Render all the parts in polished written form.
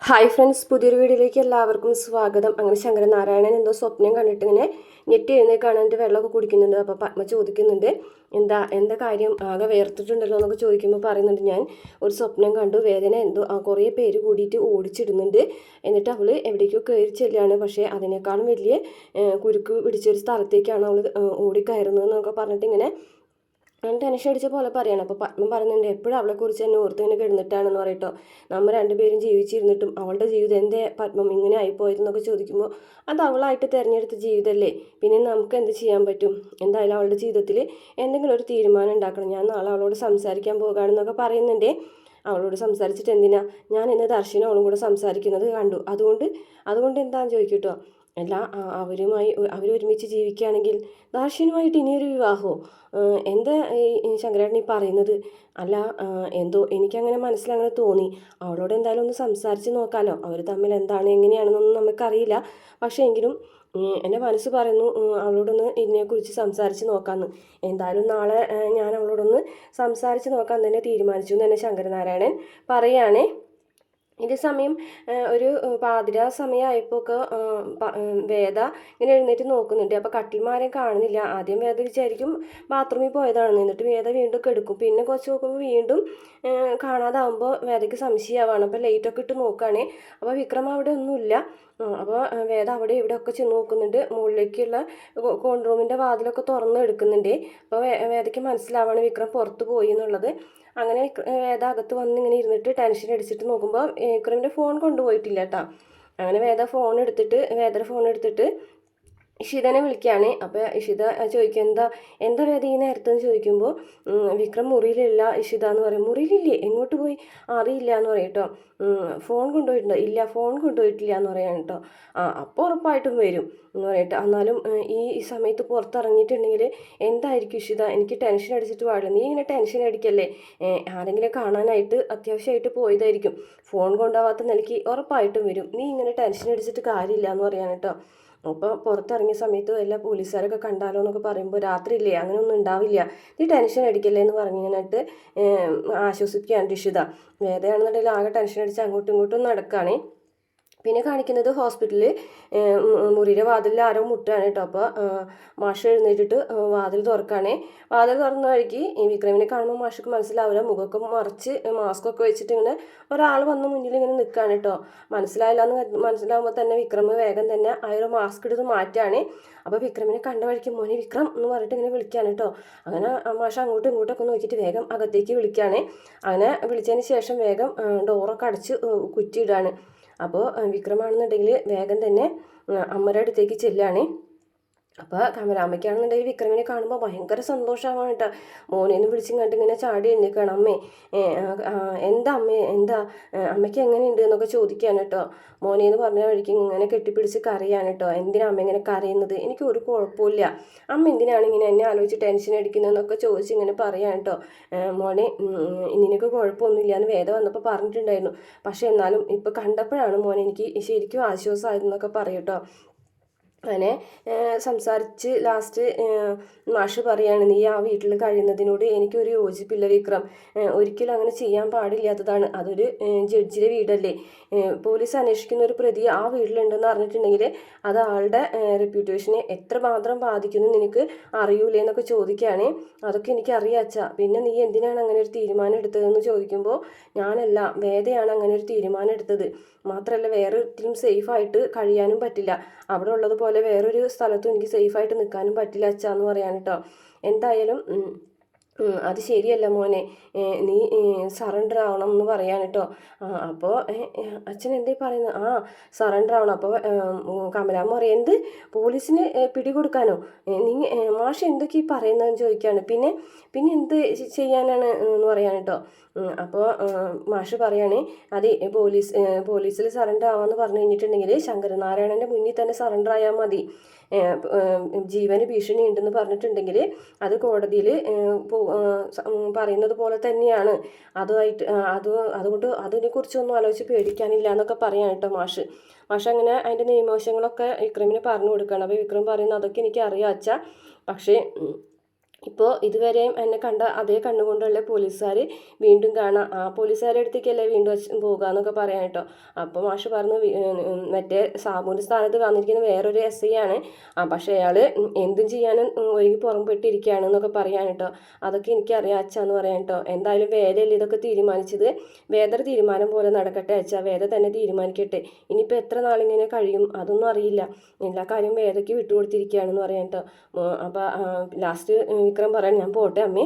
Hi friends, പുതിയൊരു വീഡിയോയിലേക്ക് എല്ലാവർക്കും സ്വാഗതം. അങ്ങനെ ശങ്കരനാരായണൻ എന്തോ സ്വപ്നം കണ്ടിട്ട് ഇങ്ങനെ ഞെട്ടി എഴുന്നേൽക്കാണ്. എൻ്റെ വെള്ളമൊക്കെ കുടിക്കുന്നുണ്ട്. അപ്പോൾ പത്മ ചോദിക്കുന്നുണ്ട്, എന്താ കാര്യം, ആകെ വേർത്തിട്ടുണ്ടല്ലോ എന്നൊക്കെ ചോദിക്കുമ്പോൾ പറയുന്നുണ്ട്, ഞാൻ ഒരു സ്വപ്നം കണ്ടു, വേദന എന്തോ കുറേ പേര് കൂടിയിട്ട് ഓടിച്ചിടുന്നുണ്ട്, എന്നിട്ട് അവൾ എവിടേക്കോ കയറി ചെല്ലുകയാണ്. പക്ഷേ അതിനേക്കാളും വലിയ കുരുക്ക് പിടിച്ചൊരു സ്ഥലത്തേക്കാണ് അവൾ ഓടിക്കയറുന്നതെന്നൊക്കെ പറഞ്ഞിട്ട് ഇങ്ങനെ ടെൻഷൻ അടിച്ച പോലെ പറയാണ്. അപ്പോൾ പത്മം പറയുന്നുണ്ട്, എപ്പോഴും അവളെക്കുറിച്ച് തന്നെ ഓർത്ത് ഇങ്ങനെ കിടന്നിട്ടാണെന്ന് പറയട്ടോ. നമ്മൾ രണ്ടുപേരും ജീവിച്ചിരുന്നിട്ടും അവളുടെ ജീവിതം എന്തേ പത്മം ഇങ്ങനെ ആയിപ്പോയതെന്നൊക്കെ ചോദിക്കുമ്പോൾ അത് അവളായിട്ട് തിരഞ്ഞെടുത്ത ജീവിതമല്ലേ, പിന്നെ നമുക്ക് എന്ത് ചെയ്യാൻ പറ്റും. എന്തായാലും അവളുടെ ജീവിതത്തിൽ എന്തെങ്കിലും ഒരു തീരുമാനം ഉണ്ടാക്കണം. ഞാൻ നാളെ അവളോട് സംസാരിക്കാൻ പോകുകയാണെന്നൊക്കെ പറയുന്നുണ്ട്. അവളോട് സംസാരിച്ചിട്ട് എന്തിനാ, ഞാൻ ഇന്ന് ദർശനം അവളും കൂടെ സംസാരിക്കുന്നത് കണ്ടു, അതുകൊണ്ട് എന്താണെന്ന് ചോദിക്കട്ടോ. അല്ല, അവരൊരുമിച്ച് ജീവിക്കുകയാണെങ്കിൽ ദാർശനുമായിട്ട് ഇനിയൊരു വിവാഹമോ, എന്താ ഈ ശങ്കരേട്ടൻ ഈ പറയുന്നത്? അല്ല, എന്തോ എനിക്കങ്ങനെ മനസ്സിലങ്ങനെ തോന്നി. അവളോട് എന്തായാലും ഒന്ന് സംസാരിച്ച് നോക്കാമല്ലോ, അവർ തമ്മിൽ എന്താണ് എങ്ങനെയാണെന്നൊന്നും നമുക്കറിയില്ല. പക്ഷേ എങ്കിലും എൻ്റെ മനസ്സ് പറയുന്നു അവളോടൊന്ന് ഇതിനെക്കുറിച്ച് സംസാരിച്ച് നോക്കാമെന്ന്. എന്തായാലും നാളെ ഞാൻ അവളോടൊന്ന് സംസാരിച്ച് നോക്കാൻ തന്നെ തീരുമാനിച്ചു എന്ന് തന്നെ ശങ്കരനാരായണൻ പറയുകയാണേ. ഇതേ സമയം ഒരു പാതിര സമയമായപ്പോൾ ഒക്കെ വേദ ഇങ്ങനെ എഴുന്നേറ്റ് നോക്കുന്നുണ്ട്. അപ്പോൾ കട്ടിൽമാരെ കാണുന്നില്ല. ആദ്യം വേദ വിചാരിക്കും ബാത്റൂമിൽ പോയതാണെന്ന്. എന്നിട്ട് വേദ വീണ്ടും കെടുക്കും. പിന്നെ കുറച്ച് നോക്കുമ്പോൾ വീണ്ടും കാണാതാവുമ്പോൾ വേദയ്ക്ക് സംശയമാവാണ്. അപ്പോൾ ലൈറ്റൊക്കെ ഇട്ട് നോക്കുകയാണേ. അപ്പോൾ വിക്രം അവിടെ ഒന്നുമില്ല. അപ്പോൾ വേദ അവിടെ ഇവിടെ ഒക്കെ ചെന്ന് നോക്കുന്നുണ്ട്. മുകളിലേക്കുള്ള കോൺറൂമിൻ്റെ വാതിലൊക്കെ തുറന്ന് എടുക്കുന്നുണ്ട്. അപ്പോൾ വേദയ്ക്ക് മനസ്സിലാവാണ് വിക്രം പുറത്ത് പോയി എന്നുള്ളത്. അങ്ങനെ വേദ അകത്ത് വന്ന് ഇങ്ങനെ ഇരുന്നിട്ട് ടെൻഷൻ അടിച്ചിട്ട് നോക്കുമ്പോൾ വിക്രമിൻ്റെ ഫോൺ കൊണ്ടുപോയിട്ടില്ല കേട്ടോ. അങ്ങനെ വേദയുടെ ഫോൺ എടുത്തിട്ട് ഇഷിതനെ വിളിക്കുകയാണ്. അപ്പോൾ ഇഷിത ചോദിക്കും, എന്താ വേദ ഈ നേരത്തെന്ന് ചോദിക്കുമ്പോൾ വിക്രം മുറിയിലില്ല ഇഷിത എന്ന് പറയും. മുറിയിലില്ലേ, എങ്ങോട്ട് പോയി, അറിയില്ല എന്ന് പറയും കേട്ടോ. ഫോൺ കൊണ്ടുപോയിട്ടുണ്ടോ, ഇല്ല ഫോൺ കൊണ്ടുപോയിട്ടില്ല എന്ന് പറയാൻ കേട്ടോ. അപ്പോൾ ഉറപ്പായിട്ടും വരും എന്ന് പറയട്ടെ. എന്നാലും ഈ സമയത്ത് പുറത്തിറങ്ങിയിട്ടുണ്ടെങ്കിൽ എന്തായിരിക്കും ഇഷിത, എനിക്ക് ടെൻഷൻ അടിച്ചിട്ട് പാടില്ല. നീ ഇങ്ങനെ ടെൻഷൻ അടിക്കല്ലേ, ആരെങ്കിലും കാണാനായിട്ട് അത്യാവശ്യമായിട്ട് പോയതായിരിക്കും. ഫോൺ കൊണ്ടുപോകാത്ത നിലയ്ക്ക് ഉറപ്പായിട്ടും വരും. നീ ഇങ്ങനെ ടെൻഷൻ അടിച്ചിട്ട് കാര്യമില്ല എന്ന് പറയാൻ കേട്ടോ. അപ്പോൾ പുറത്തിറങ്ങിയ സമയത്ത് എല്ലാ പോലീസുകാരൊക്കെ കണ്ടാലോ എന്നൊക്കെ പറയുമ്പോൾ രാത്രിയില്ലേ അങ്ങനെയൊന്നും ഉണ്ടാവില്ല, നീ ടെൻഷൻ അടിക്കല്ലേ എന്ന് പറഞ്ഞിട്ട് ആശ്വസിക്കുകയാണ് ഋഷിത. വേദയാണെന്നുണ്ടെങ്കിൽ ആകെ ടെൻഷൻ അടിച്ച് അങ്ങോട്ടും ഇങ്ങോട്ടും നടക്കുകയാണേ. പിന്നെ കാണിക്കുന്നത് ഹോസ്പിറ്റലിൽ മുറിയുടെ വാതിലിൽ ആരോ മുട്ടാണ് കേട്ടോ. അപ്പോൾ മാഷ് എഴുന്നേറ്റിട്ട് വാതിൽ തുറക്കുകയാണേ. വാതിൽ തുറന്ന വഴിക്ക് ഈ വിക്രമിനെ കാണുമ്പോൾ മാഷക്ക് മനസ്സിലാവില്ല. മുഖമൊക്കെ മറിച്ച് മാസ്കൊക്കെ വെച്ചിട്ട് ഇങ്ങനെ ഒരാൾ വന്ന് മുന്നിൽ ഇങ്ങനെ നിൽക്കുകയാണ് കേട്ടോ. മനസ്സിലായില്ല എന്ന് മനസ്സിലാവുമ്പോൾ തന്നെ വിക്രം വേഗം തന്നെ ആ ഒരു മാസ്ക് എടുത്ത് മാറ്റുകയാണ്. അപ്പോൾ വിക്രമിനെ കണ്ട വഴിക്ക് മോനെ വിക്രം എന്ന് പറഞ്ഞിട്ട് ഇങ്ങനെ വിളിക്കുകയാണ് കേട്ടോ. അങ്ങനെ മാഷ അങ്ങോട്ടും ഇങ്ങോട്ടൊക്കെ നോക്കിയിട്ട് വേഗം അകത്തേക്ക് വിളിക്കുകയാണ്. അങ്ങനെ വിളിച്ചതിന് ശേഷം വേഗം ഡോറൊക്കെ അടച്ച് കുറ്റിയിടുകയാണ്. അപ്പോൾ വിക്രമാണെന്നുണ്ടെങ്കിൽ വേഗം തന്നെ അമ്മയുടെ അടുത്തേക്ക് ചെല്ലുകയാണ്. അപ്പോൾ കമലാമ്മയ്ക്കാണെന്നുണ്ടെങ്കിൽ വിക്രമിനെ കാണുമ്പോൾ ഭയങ്കര സന്തോഷമാവാണ് കേട്ടോ. മോനെന്ന് വിളിച്ചും കണ്ട് ഇങ്ങനെ ചാടി എഴുന്നേൽക്കുകയാണ്. അമ്മേ എന്താ അമ്മേ, അമ്മയ്ക്ക് എങ്ങനെയുണ്ട് എന്നൊക്കെ ചോദിക്കുകയാണ് കേട്ടോ. മോനെന്ന് പറഞ്ഞ വഴിക്ക് ഇങ്ങനെ കെട്ടിപ്പിടിച്ച് കരയാണ് കേട്ടോ. എന്തിനാ അമ്മ ഇങ്ങനെ കരയുന്നത്, എനിക്ക് ഒരു കുഴപ്പമില്ല, അമ്മ എന്തിനാണ് ഇങ്ങനെ എന്നെ ആലോചിച്ച് ടെൻഷൻ അടിക്കുന്നതെന്നൊക്കെ ചോദിച്ച് ഇങ്ങനെ പറയാൻ കേട്ടോ. മോനെ നിനക്ക് കുഴപ്പമൊന്നുമില്ല എന്ന് വേദ വന്നപ്പോൾ പറഞ്ഞിട്ടുണ്ടായിരുന്നു. പക്ഷേ എന്നാലും ഇപ്പോൾ കണ്ടപ്പോഴാണ് മോനെ എനിക്ക് ശരിക്കും ആശ്വാസമായതെന്നൊക്കെ പറയും കേട്ടോ. അങ്ങനെ സംസാരിച്ച് ലാസ്റ്റ് മാഷ് പറയാണ്, നീ ആ വീട്ടിൽ കഴിയുന്നതിനോട് എനിക്കൊരു യോജിപ്പില്ല വിക്രം, ഒരിക്കലും അങ്ങനെ ചെയ്യാൻ പാടില്ലാത്തതാണ്. അതൊരു ജഡ്ജിയുടെ വീടല്ലേ, പോലീസ് അന്വേഷിക്കുന്ന ഒരു പ്രതി ആ വീട്ടിലുണ്ടെന്ന് അറിഞ്ഞിട്ടുണ്ടെങ്കിൽ അത് ആളുടെ റെപ്യൂട്ടേഷനെ എത്രമാത്രം ബാധിക്കുന്നു നിനക്ക് അറിയൂലേ എന്നൊക്കെ ചോദിക്കുകയാണേ. അതൊക്കെ എനിക്കറിയാം അച്ഛാ, പിന്നെ നീ എന്തിനാണ് അങ്ങനെ ഒരു തീരുമാനം എടുത്തതെന്ന് ചോദിക്കുമ്പോൾ വേദയാണ് അങ്ങനെ ഒരു തീരുമാനം എടുത്തത്. മാത്രമല്ല വേറെ ഒരിക്കലും സേഫായിട്ട് കഴിയാനും പറ്റില്ല, അവിടെ ഉള്ളതുപോലെ വേറൊരു സ്ഥലത്തും എനിക്ക് സേഫായിട്ട് നിൽക്കാനും പറ്റില്ല അച്ഛാ എന്ന് പറയാൻ കേട്ടോ. എന്തായാലും അത് ശരിയല്ല മോനെ, നീ സറണ്ടർ ആവണം എന്ന് പറയാൻ കേട്ടോ. അപ്പോൾ അച്ഛൻ എന്തേ പറയുന്നത്, സറണ്ടർ ആവണം. അപ്പോൾ കമലാമ്മ പറയും, എന്ത് പോലീസിന് പിടികൊടുക്കാനോ, നീ മാഷ് എന്തൊക്കെ ഈ പറയുന്നതെന്ന് ചോദിക്കുകയാണ്. പിന്നെ എന്ത് ചെയ്യാനാണ് എന്ന് പറയാൻ കേട്ടോ. അപ്പോൾ മാഷ് പറയുകയാണ്, അത് പോലീസിൽ സറണ്ടർ ആവാമെന്ന് പറഞ്ഞു കഴിഞ്ഞിട്ടുണ്ടെങ്കിൽ ശങ്കരനാരായണൻ്റെ മുന്നിൽ തന്നെ സറണ്ടർ ആയാൽ മതി. ജീവന് ഭീഷണി ഉണ്ടെന്ന് പറഞ്ഞിട്ടുണ്ടെങ്കിൽ അത് കോടതിയിൽ പറയുന്നത് പോലെ തന്നെയാണ്. അതുകൊണ്ട് അതിനെക്കുറിച്ചൊന്നും ആലോചിച്ച് പേടിക്കാനില്ല എന്നൊക്കെ പറയാൻ കേട്ടോ മാഷ് അങ്ങനെ അതിൻ്റെ നിയമവശങ്ങളൊക്കെ വിക്രമിന് പറഞ്ഞു കൊടുക്കുകയാണ്. അപ്പോൾ വിക്രം പറയുന്നത്, അതൊക്കെ എനിക്ക് അറിയാം അച്ഛാ, പക്ഷേ ഇപ്പോൾ ഇതുവരെയും എന്നെ കണ്ട അതേ കണ്ണുകൊണ്ടുള്ള പോലീസുകാർ വീണ്ടും കാണാം, ആ പോലീസുകാരുടെ അടുത്തേക്കല്ലേ വീണ്ടും പോകുക എന്നൊക്കെ പറയാൻ കേട്ടോ. അപ്പോൾ മാഷ് പറഞ്ഞു മറ്റേ സാബുവിൻ്റെ സ്ഥാനത്ത് വന്നിരിക്കുന്ന വേറൊരു SI ആണ്, പക്ഷേ അയാൾ എന്തും ചെയ്യാനും ഒരുങ്ങി പുറംപെട്ടിരിക്കുകയാണ് എന്നൊക്കെ പറയാൻ കേട്ടോ. അതൊക്കെ എനിക്കറിയാം അച്ഛാന്ന് പറയാൻ കേട്ടോ. എന്തായാലും വേദയല്ലേ ഇതൊക്കെ തീരുമാനിച്ചത്, വേദ തീരുമാനം പോലെ നടക്കട്ടെ അച്ഛാ, വേദ തന്നെ തീരുമാനിക്കട്ടെ. ഇനിയിപ്പോൾ എത്ര നാളിങ്ങനെ കഴിയും അതൊന്നും അറിയില്ല, എല്ലാ കാര്യവും വേദയ്ക്ക് വിട്ടുകൊടുത്തിരിക്കുകയാണെന്ന് പറയാൻ കേട്ടോ. അപ്പോൾ ലാസ്റ്റ് വിക്രം പറയാൻ, ഞാൻ പോട്ടെ അമ്മേ,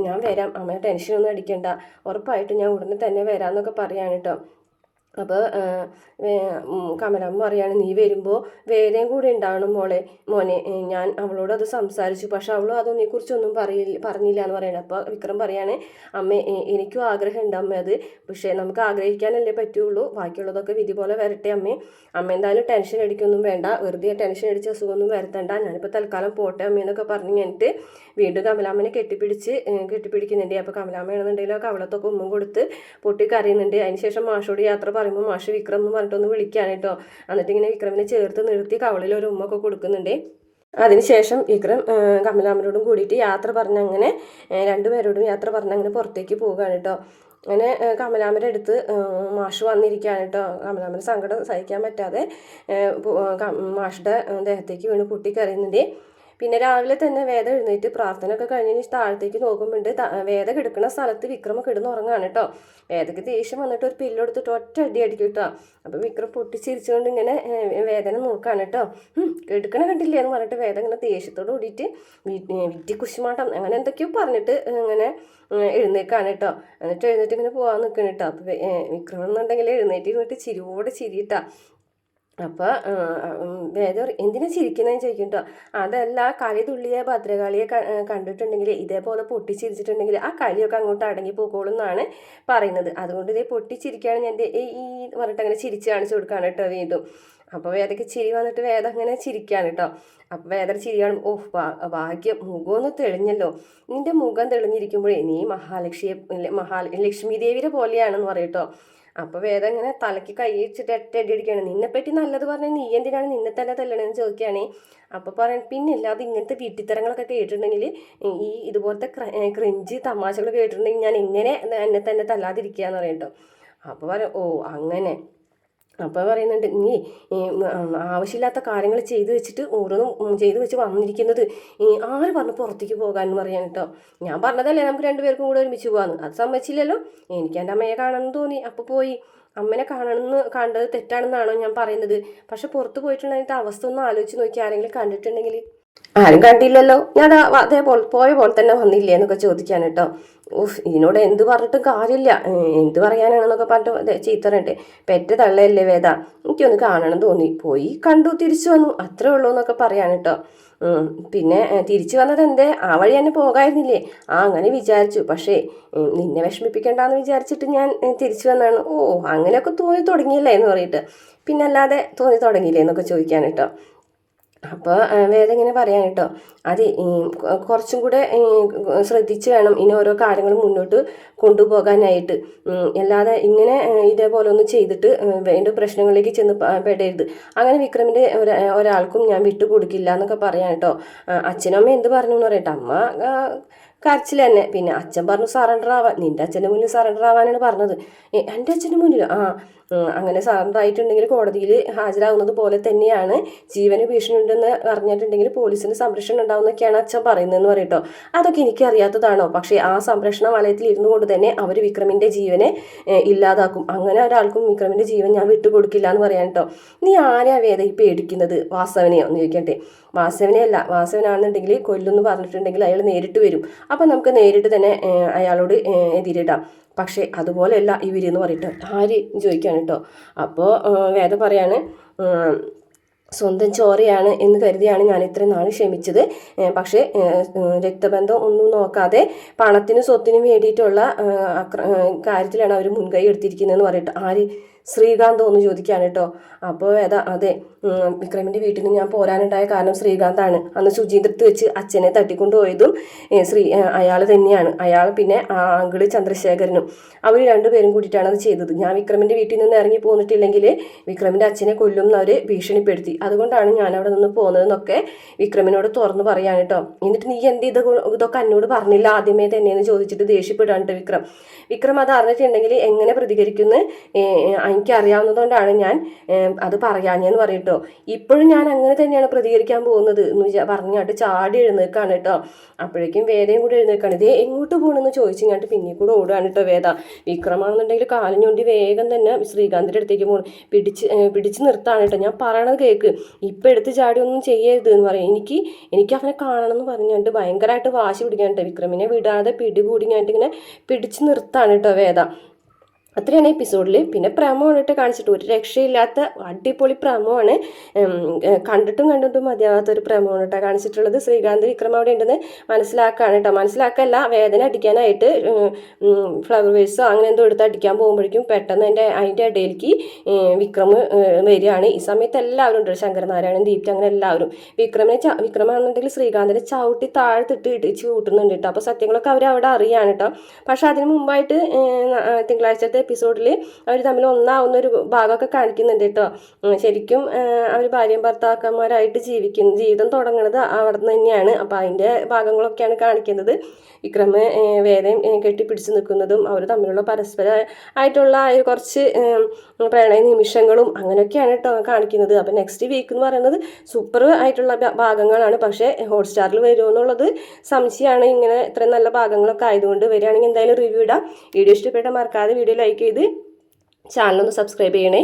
ഞാൻ വരാം, അമ്മ ടെൻഷനൊന്നും അടിക്കണ്ട, ഉറപ്പായിട്ടും ഞാൻ ഉടനെ തന്നെ വരാമെന്നൊക്കെ പറയാൻ കേട്ടോ. അപ്പോൾ കമലമ്മ പറയാണ്, നീ വരുമ്പോൾ വേദയും കൂടെ ഉണ്ടാവണം മോനെ, ഞാൻ അവളോട് അത് സംസാരിച്ചു, പക്ഷെ അവളും അതൊന്നിനെ കുറിച്ചൊന്നും പറഞ്ഞില്ല എന്ന് പറയണം. അപ്പോൾ വിക്രം പറയാണ്, അമ്മ എനിക്കും ആഗ്രഹമുണ്ട് അമ്മ അത്, പക്ഷേ നമുക്ക് ആഗ്രഹിക്കാനല്ലേ പറ്റുള്ളൂ, ബാക്കിയുള്ളതൊക്കെ വിധി പോലെ വരട്ടെ അമ്മ എന്തായാലും ടെൻഷൻ അടിക്കൊന്നും വേണ്ട, വെറുതെ ടെൻഷൻ അടിച്ച അസുഖമൊന്നും വരുത്തണ്ട, ഞാനിപ്പോൾ തൽക്കാലം പോട്ടെ അമ്മയെന്നൊക്കെ പറഞ്ഞ് കഴിഞ്ഞിട്ട് വീണ്ടും കമലാമ്മനെ കെട്ടിപ്പിടിക്കുന്നുണ്ട്. അപ്പോൾ കമലാമ്മയാണെന്നുണ്ടെങ്കിലും കവളത്തൊക്കെ ഉമ്മം കൊടുത്ത് പൊട്ടിക്കറിയുന്നുണ്ട്. അതിനുശേഷം മാഷോട് യാത്ര പറയുമ്പോൾ മാഷ് വിക്രം എന്ന് പറഞ്ഞിട്ടൊന്ന് വിളിക്കാൻ കേട്ടോ. എന്നിട്ട് ഇങ്ങനെ വിക്രമിനെ ചേർത്ത് നിർത്തി കവളിൽ ഒരു ഉമ്മൊക്കെ കൊടുക്കുന്നുണ്ട്. അതിനുശേഷം വിക്രം കമലാമ്മനോടും കൂടിയിട്ട് യാത്ര പറഞ്ഞങ്ങനെ രണ്ടുപേരോടും യാത്ര പറഞ്ഞങ്ങനെ പുറത്തേക്ക് പോവുകയാണ് കേട്ടോ. അങ്ങനെ കമലാമ്മയുടെ അടുത്ത് മാഷ് വന്നിരിക്കുകയാണ് കേട്ടോ. കമലാമ്മയുടെ സങ്കടം സഹിക്കാൻ പറ്റാതെ മാഷുടെ ദേഹത്തേക്ക് വീണ് പൊട്ടിക്കറിയുന്നുണ്ട്. പിന്നെ രാവിലെ തന്നെ വേദ എഴുന്നേറ്റ് പ്രാർത്ഥന ഒക്കെ കഴിഞ്ഞ് താഴത്തേക്ക് നോക്കുമ്പോണ്ട് വേദ കിടക്കുന്ന സ്ഥലത്ത് വിക്രമ കിടന്നുറങ്ങാണ് കേട്ടോ. വേദയ്ക്ക് ദേഷ്യം വന്നിട്ട് ഒരു പില്ലെടുത്തിട്ട് ഒറ്റ അടി അടിക്കും കേട്ടോ. അപ്പം വിക്രം പൊട്ടിച്ചിരിച്ചുകൊണ്ട് ഇങ്ങനെ വേദന നോക്കുകയാണ് കേട്ടോ. കിടക്കണ കണ്ടില്ലേ എന്ന് പറഞ്ഞിട്ട് വേദ ഇങ്ങനെ ദേഷ്യത്തോട് കൂടിയിട്ട് വിറ്റി കുശുമാട്ടം അങ്ങനെ എന്തൊക്കെയോ പറഞ്ഞിട്ട് ഇങ്ങനെ എഴുന്നേക്കാണ് കേട്ടോ. എന്നിട്ട് എഴുന്നേറ്റ് ഇങ്ങനെ പോകാൻ നിൽക്കണം കേട്ടോ. അപ്പം വിക്രം എന്നുണ്ടെങ്കിൽ എഴുന്നേറ്റ് ഇരുന്നിട്ട് ചിരിയോടെ ചിരിയിട്ടാ. അപ്പോൾ വേദ എന്തിനാ ചിരിക്കുന്നതെന്ന് ചോദിക്കും കേട്ടോ. അതല്ല, കളി തുള്ളിയ ഭദ്രകാളിയെ കണ്ടിട്ടുണ്ടെങ്കിൽ ഇതേപോലെ പൊട്ടിച്ചിരിച്ചിട്ടുണ്ടെങ്കിൽ ആ കളിയൊക്കെ അങ്ങോട്ട് അടങ്ങി പോക്കോളും എന്നാണ് പറയുന്നത്. അതുകൊണ്ട് ഇതേ പൊട്ടിച്ചിരിക്കുകയാണ് ഞാൻ ഈ പറഞ്ഞിട്ട് അങ്ങനെ ചിരിച്ച് കാണിച്ചു കൊടുക്കുകയാണ് കേട്ടോ വീണ്ടും. അപ്പോൾ വേദയ്ക്ക് ചിരി വന്നിട്ട് വേദ അങ്ങനെ ചിരിക്കുകയാണ് കേട്ടോ. അപ്പോൾ വേദ ചിരിയാണ്, ഓഹ് ഭാഗ്യം, മുഖമൊന്ന് തെളിഞ്ഞല്ലോ, നിൻ്റെ മുഖം തെളിഞ്ഞിരിക്കുമ്പോഴേ നീ ലക്ഷ്മി ദേവിയുടെ പോലെയാണെന്ന് പറയും കേട്ടോ. അപ്പോൾ വേദ ഇങ്ങനെ തലയ്ക്ക് കൈ വെച്ചിട്ട് അടി അടിക്കുകയാണ്. നിന്നെപ്പറ്റി നല്ലത് പറഞ്ഞാൽ നീ എന്തിനാണ് നിന്നെ തന്നെ തല്ലണമെന്ന് ചോദിക്കുകയാണേ. അപ്പോൾ പറയാൻ, പിന്നെ അല്ലാതെ ഇങ്ങനത്തെ വീട്ടിത്തരങ്ങളൊക്കെ കേട്ടിട്ടുണ്ടെങ്കിൽ ഇതുപോലത്തെ ക്രിഞ്ച് തമാശകൾ കേട്ടിട്ടുണ്ടെങ്കിൽ ഞാൻ എങ്ങനെ എന്നെ തന്നെ തല്ലാതിരിക്കുക എന്ന് പറയും കേട്ടോ. അപ്പോൾ പറയാം, ഓ അങ്ങനെ. അപ്പോൾ പറയുന്നുണ്ട്, നീ ആവശ്യമില്ലാത്ത കാര്യങ്ങൾ ചെയ്തു വെച്ചിട്ട് ഓരോന്നും ചെയ്തു വെച്ച് വന്നിരിക്കുന്നത് ആര് പറഞ്ഞു പുറത്തേക്ക് പോകാമെന്ന് പറയാൻ കേട്ടോ. ഞാൻ പറഞ്ഞതല്ലേ നമുക്ക് രണ്ടുപേർക്കും കൂടെ ഒരുമിച്ച് പോകാമെന്ന്, അത് സമ്മതിച്ചില്ലല്ലോ. എനിക്ക് എൻ്റെ അമ്മയെ കാണണമെന്ന് തോന്നി, അപ്പോൾ പോയി. അമ്മനെ കണ്ടത് തെറ്റാണെന്നാണോ ഞാൻ പറയുന്നത്? പക്ഷെ പുറത്ത് പോയിട്ടുണ്ടെങ്കിൽ അവസ്ഥ ഒന്ന് ആലോചിച്ച് നോക്കി, ആരെങ്കിലും കണ്ടിട്ടുണ്ടെങ്കിൽ. ആരും കണ്ടില്ലല്ലോ, ഞാൻ അതേപോലെ പോയ പോലെ തന്നെ വന്നില്ലേ എന്നൊക്കെ ചോദിക്കാൻ കേട്ടോ. ഇതിനോട് എന്ത് പറഞ്ഞിട്ടും കാര്യമില്ല, എന്ത് പറയാനാണെന്നൊക്കെ പറഞ്ഞിട്ട് ചീത്തറണ്ട്. പെറ്റ തള്ളയല്ലേ വേദ, എനിക്കൊന്ന് കാണണം തോന്നി, പോയി കണ്ടു, തിരിച്ചു വന്നു, അത്രേ ഉള്ളൂ എന്നൊക്കെ പറയാൻ കേട്ടോ. പിന്നെ തിരിച്ചു വന്നത് എന്തേ, ആ വഴി തന്നെ പോകായിരുന്നില്ലേ? അങ്ങനെ വിചാരിച്ചു, പക്ഷേ നിന്നെ വിഷമിപ്പിക്കണ്ടെന്ന് വിചാരിച്ചിട്ട് ഞാൻ തിരിച്ചു വന്നാണ്. ഓ അങ്ങനെയൊക്കെ തോന്നി തുടങ്ങിയില്ലേ എന്ന് പറയിട്ട്, പിന്നെ അല്ലാതെ തോന്നി തുടങ്ങിയില്ലേ എന്നൊക്കെ ചോദിക്കാൻ കേട്ടോ. അപ്പോൾ വേദ ഇങ്ങനെ പറയാൻ കേട്ടോ, അത് കുറച്ചും കൂടെ ശ്രദ്ധിച്ച് വേണം ഇനി ഓരോ കാര്യങ്ങളും മുന്നോട്ട് കൊണ്ടുപോകാനായിട്ട്, അല്ലാതെ ഇങ്ങനെ ഇതേപോലെ ഒന്നും ചെയ്തിട്ട് വീണ്ടും പ്രശ്നങ്ങളിലേക്ക് ചെന്ന് പെടരുത്. അങ്ങനെ വിക്രമിൻ്റെ ഒരാൾക്കും ഞാൻ വിട്ടുകൊടുക്കില്ല എന്നൊക്കെ പറയാൻ കേട്ടോ. അച്ഛനും അമ്മ എന്ത് പറഞ്ഞു എന്ന് പറയട്ടെ. അമ്മ കരച്ചിൽ തന്നെ. പിന്നെ അച്ഛൻ പറഞ്ഞു സറണ്ടർ ആവാൻ, നിൻ്റെ അച്ഛൻ്റെ മുന്നിൽ സറണ്ടർ ആവാനാണ് പറഞ്ഞത്. എൻ്റെ അച്ഛൻ്റെ മുന്നിൽ അങ്ങനെ സറണ്ടർ ആയിട്ടുണ്ടെങ്കിൽ കോടതിയിൽ ഹാജരാകുന്നത് പോലെ തന്നെയാണ്, ജീവന് ഭീഷണി ഉണ്ടെന്ന് പറഞ്ഞിട്ടുണ്ടെങ്കിൽ പോലീസിന് സംരക്ഷണം ഉണ്ടാവുന്നൊക്കെയാണ് അച്ഛൻ പറയുന്നതെന്ന് പറയട്ടോ. അതൊക്കെ എനിക്കറിയാത്തതാണോ? പക്ഷേ ആ സംരക്ഷണ വലയത്തിൽ ഇരുന്നു കൊണ്ട് തന്നെ അവർ വിക്രമിൻ്റെ ജീവനെ ഇല്ലാതാക്കും. അങ്ങനെ ഒരാൾക്കും വിക്രമിൻ്റെ ജീവൻ ഞാൻ വിട്ടുകൊടുക്കില്ല എന്ന് പറയാൻ കേട്ടോ. നീ ആരെയാ വേദ ഈ പേടിക്കുന്നത്? വാസവനെയോ എന്ന് ചോദിക്കട്ടെ. വാസവനെയല്ല, വാസവനാണെന്നുണ്ടെങ്കിൽ കൊല്ലുമെന്ന് പറഞ്ഞിട്ടുണ്ടെങ്കിൽ അയാൾ നേരിട്ട് വരും, അപ്പം നമുക്ക് നേരിട്ട് തന്നെ അയാളോട് എതിരിടാം. പക്ഷേ അതുപോലെയല്ല ഇവരെന്ന് പറയട്ടെ. ആര് ചോദിക്കുകയാണ് കേട്ടോ. അപ്പോൾ വേദ പറയാണ്, സ്വന്തം ചോരയാണ് എന്ന് കരുതിയാണ് ഞാൻ ഇത്രയും നാൾ ക്ഷമിച്ചത്, പക്ഷേ രക്തബന്ധം ഒന്നും നോക്കാതെ പണത്തിനും സ്വത്തിനും വേണ്ടിയിട്ടുള്ള കാര്യത്തിലാണ് അവർ മുൻകൈ എടുത്തിരിക്കുന്നതെന്ന് പറയട്ടെ. ആര്? ശ്രീകാന്തോ എന്ന് ചോദിക്കുകയാണ് കേട്ടോ. അപ്പോൾ അതെ വിക്രമിൻ്റെ വീട്ടിൽ നിന്ന് ഞാൻ പോരാനുണ്ടായ കാരണം ശ്രീകാന്താണ്. അന്ന് ശുചീന്ദ്രത്ത് വെച്ച് അച്ഛനെ തട്ടിക്കൊണ്ടുപോയതും അയാൾ തന്നെയാണ്. അയാൾ പിന്നെ അങ്കിള് ചന്ദ്രശേഖരനും അവർ രണ്ടുപേരും കൂടിയിട്ടാണ് അത് ചെയ്തത്. ഞാൻ വിക്രമിൻ്റെ വീട്ടിൽ നിന്ന് ഇറങ്ങി പോന്നിട്ടില്ലെങ്കിൽ വിക്രമിൻ്റെ അച്ഛനെ കൊല്ലുമെന്ന് ഭീഷണിപ്പെടുത്തി. അതുകൊണ്ടാണ് ഞാൻ അവിടെ നിന്ന് പോകുന്നതെന്നൊക്കെ വിക്രമിനോട് തുറന്ന് പറയാണ് കേട്ടോ. എന്നിട്ട് നീ എന്ത് ഇതൊക്കെ എന്നോട് പറഞ്ഞില്ല ആദ്യമേ തന്നെയെന്ന് ചോദിച്ചിട്ട് ദേഷ്യപ്പെടാണ് കേട്ടോ വിക്രം അത് അറിഞ്ഞിട്ടുണ്ടെങ്കിൽ എങ്ങനെ പ്രതികരിക്കുമെന്ന് എനിക്കറിയാവുന്നതുകൊണ്ടാണ് ഞാൻ അത് പറയാഞ്ഞെന്ന് പറയട്ടോ. ഇപ്പോഴും ഞാൻ അങ്ങനെ തന്നെയാണ് പ്രതികരിക്കാൻ പോകുന്നത് എന്ന് പറഞ്ഞാട്ട് ചാടി എഴുന്നേക്കാണ് കേട്ടോ. അപ്പോഴേക്കും വേദയും കൂടി എഴുന്നേക്കാണ്. ഇതേ എങ്ങോട്ട് പോകണമെന്ന് ചോദിച്ചിങ്ങാട്ട് പിന്നെ കൂടെ ഓടുകയാണ് കേട്ടോ വേദ. വിക്രമാണെന്നുണ്ടെങ്കിൽ കാലിഞ്ഞുകൊണ്ട് വേഗം തന്നെ ശ്രീകാന്തിൻ്റെ അടുത്തേക്ക് പോകണം. പിടിച്ച് നിർത്താണ് കേട്ടോ. ഞാൻ പറയണത് കേൾക്ക്, ഇപ്പം എടുത്ത് ചാടി ഒന്നും ചെയ്യരുത് എന്ന് പറയും. എനിക്ക് അവനെ കാണണം എന്ന് പറഞ്ഞുകൊണ്ട് ഭയങ്കരമായിട്ട് വാശി പിടിക്കാൻ കേട്ടോ. വിക്രമിനെ വിടാതെ പിടികൂടിങ്ങായിട്ട് ഇങ്ങനെ പിടിച്ച് നിർത്താണ് കേട്ടോ വേദ. അത്രയാണ് എപ്പിസോഡിൽ. പിന്നെ പ്രമോണ് ഇട്ട് കാണിച്ചിട്ട് ഒരു രക്ഷയില്ലാത്ത അടിപൊളി പ്രമോണ്. കണ്ടിട്ടും മതിയാവാത്തൊരു പ്രമോണ് കേട്ടോ കാണിച്ചിട്ടുള്ളത്. ശ്രീകാന്ത് വിക്രം അവിടെ ഉണ്ടെന്ന് മനസ്സിലാക്കുകയാണ് കേട്ടോ. മനസ്സിലാക്കല്ല, വേദന അടിക്കാനായിട്ട് ഫ്ലവർ വേഴ്സോ അങ്ങനെ എന്തോ എടുത്ത് അടിക്കാൻ പോകുമ്പോഴേക്കും പെട്ടെന്ന് അതിൻ്റെ ഇടയിലേക്ക് വിക്രം വരികയാണ്. ഈ സമയത്ത് എല്ലാവരും ഉണ്ട്, ശങ്കരനാരായണൻ, ദീപ്തി, അങ്ങനെ എല്ലാവരും. വിക്രമാണെന്നുണ്ടെങ്കിൽ ശ്രീകാന്തിനെ ചവിട്ടി താഴത്തിട്ട് ഇടിച്ച് കൂട്ടുന്നുണ്ട് കേട്ടോ. അപ്പോൾ സത്യങ്ങളൊക്കെ അവർ അവിടെ അറിയാണ് കേട്ടോ. പക്ഷെ അതിന് മുമ്പായിട്ട് തിങ്കളാഴ്ചത്തെ എപ്പിസോഡിൽ അവർ തമ്മിൽ ഒന്നാവുന്ന ഒരു ഭാഗമൊക്കെ കാണിക്കുന്നുണ്ട് കേട്ടോ. ശരിക്കും അവർ ഭാര്യയും ഭർത്താക്കന്മാരായിട്ട് ജീവിതം തുടങ്ങുന്നത് അവിടെ നിന്ന് തന്നെയാണ്. അപ്പോൾ അതിൻ്റെ ഭാഗങ്ങളൊക്കെയാണ് കാണിക്കുന്നത്. വിക്രം വേദയും കെട്ടിപ്പിടിച്ച് നിൽക്കുന്നതും അവർ തമ്മിലുള്ള പരസ്പര ആയിട്ടുള്ള കുറച്ച് പ്രണയ നിമിഷങ്ങളും അങ്ങനെയൊക്കെയാണ് കേട്ടോ കാണിക്കുന്നത്. അപ്പോൾ നെക്സ്റ്റ് വീക്ക് എന്ന് പറയുന്നത് സൂപ്പർ ആയിട്ടുള്ള ഭാഗങ്ങളാണ്. പക്ഷേ ഹോട്ട്സ്റ്റാറിൽ വരുമോ എന്നുള്ളത് സംശയമാണ്. ഇങ്ങനെ ഇത്രയും നല്ല ഭാഗങ്ങളൊക്കെ ആയതുകൊണ്ട് വരികയാണെങ്കിൽ എന്തായാലും റിവ്യൂ ഇടാം. വീഡിയോ ഇഷ്ടപ്പെട്ടാൽ മറക്കാതെ വീഡിയോ ലൈക്ക് ചെയ്ത് ചാനലൊന്ന് സബ്സ്ക്രൈബ് ചെയ്യണേ.